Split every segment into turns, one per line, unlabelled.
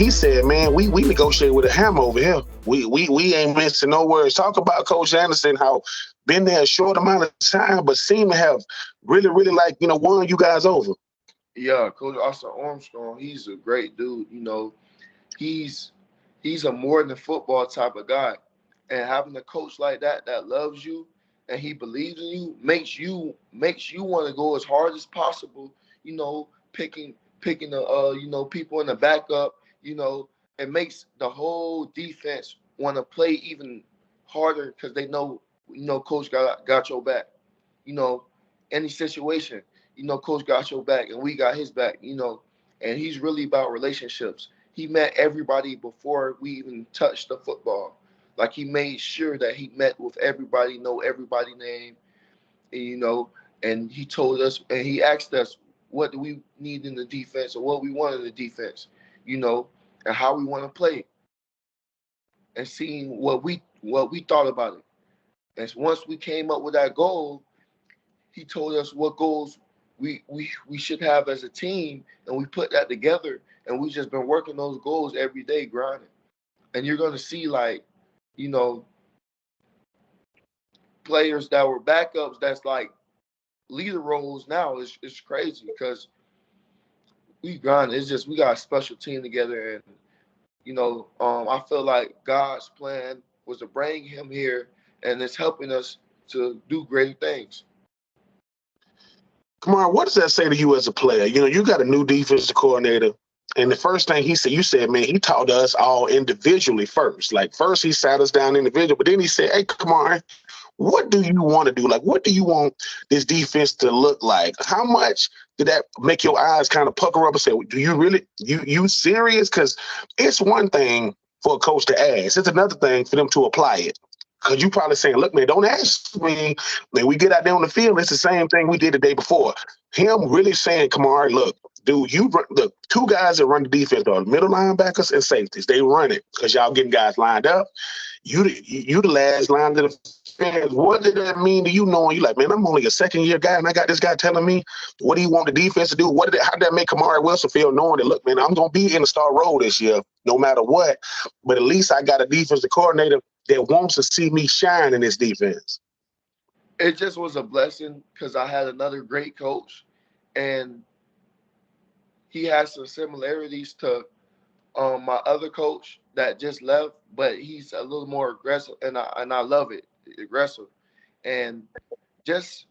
He said, man, we negotiate with a hammer over here. We ain't missing no words. Talk about Coach Anderson, how been there a short amount of time, but seem to have really, really like, won you guys over.
Yeah, Coach Austin Armstrong, he's a great dude. He's he's a more than football type of guy. And having a coach like that that loves you and he believes in you makes you want to go as hard as possible, picking the people in the backup, it makes the whole defense want to play even harder because they know coach got your back. You know, any situation, coach got your back and we got his back, and he's really about relationships. He met everybody before we even touched the football. Like he made sure that he met with everybody, know everybody's name, and, and he told us and he asked us what do we need in the defense or what we want in the defense, you know, and how we want to play, and seeing what we thought about it. And once we came up with that goal, he told us what goals we should have as a team, and we put that together, and we just been working those goals every day, grinding. And you're gonna see like, you know, players that were backups that's like leader roles now. It's crazy because we grind. It's just we got a special team together, and I feel like God's plan was to bring him here, and it's helping us to do greater things.
Come on, what does that say to you as a player? You got a new defensive coordinator, and the first thing he said, you said, man, he taught us all individually first. Like first he sat us down individually, but then he said, hey, come on, what do you want to do? Like, what do you want this defense to look like? How much did that make your eyes kind of pucker up and say, do you really, you serious? Because it's one thing for a coach to ask. It's another thing for them to apply it. Because you probably saying, look, man, don't ask me. When we get out there on the field, it's the same thing we did the day before. Him really saying, Kamari, look, dude, the two guys that run the defense are middle linebackers and safeties. They run it because y'all getting guys lined up. You the last line of the fans. What did that mean to you knowing you like, man, I'm only a second year guy and I got this guy telling me what do you want the defense to do? How did that make Kamari Wilson feel knowing that, look, man, I'm going to be in the star role this year no matter what, but at least I got a defensive coordinator that wants to see me shine in this defense?
It just was a blessing because I had another great coach, and he has some similarities to my other coach that just left, but he's a little more aggressive, and I love it, aggressive, and just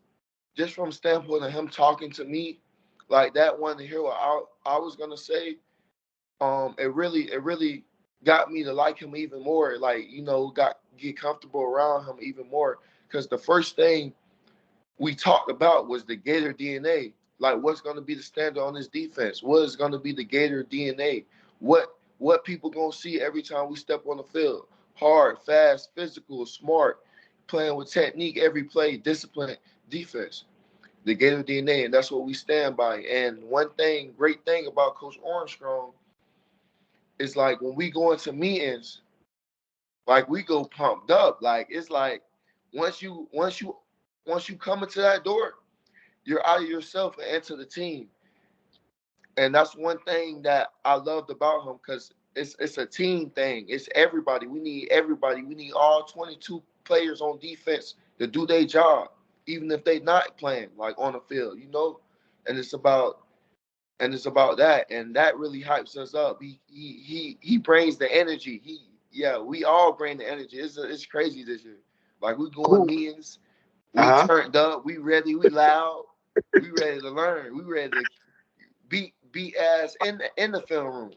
from standpoint of him talking to me like that, wanting to hear what I was gonna say, it really got me to like him even more. Like get comfortable around him even more because the first thing we talked about was the Gator DNA. Like, what's going to be the standard on this defense? What is going to be the Gator DNA? What people going to see every time we step on the field? Hard, fast, physical, smart, playing with technique every play, discipline, defense. The Gator DNA, and that's what we stand by. And great thing about Coach Armstrong is like when we go into meetings, like we go pumped up. Like it's like once you come into that door, you're out of yourself and enter the team. And that's one thing that I loved about him because it's a team thing. It's everybody. We need everybody. We need all 22 players on defense to do their job, even if they not playing like on the field, And it's about that, and that really hypes us up. He brings the energy. We all bring the energy. It's crazy this year. Like we go in meetings, we
Uh-huh.
turned up, we ready, we loud, we ready to learn, we ready to beat ass in the film room.